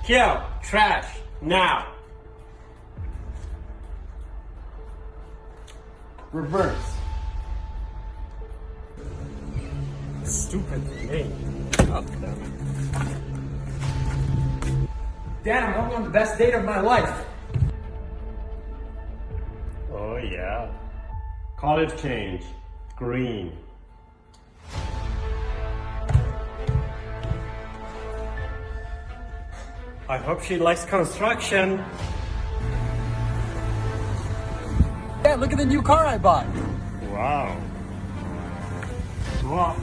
Kill. Trash. Now. Reverse. Stupid name. Oh, damn it. Dad, I'm going on the best date of my life. Oh, yeah. College change. Green. I hope she likes construction. Dad, look at the new car I bought. Wow. Wow.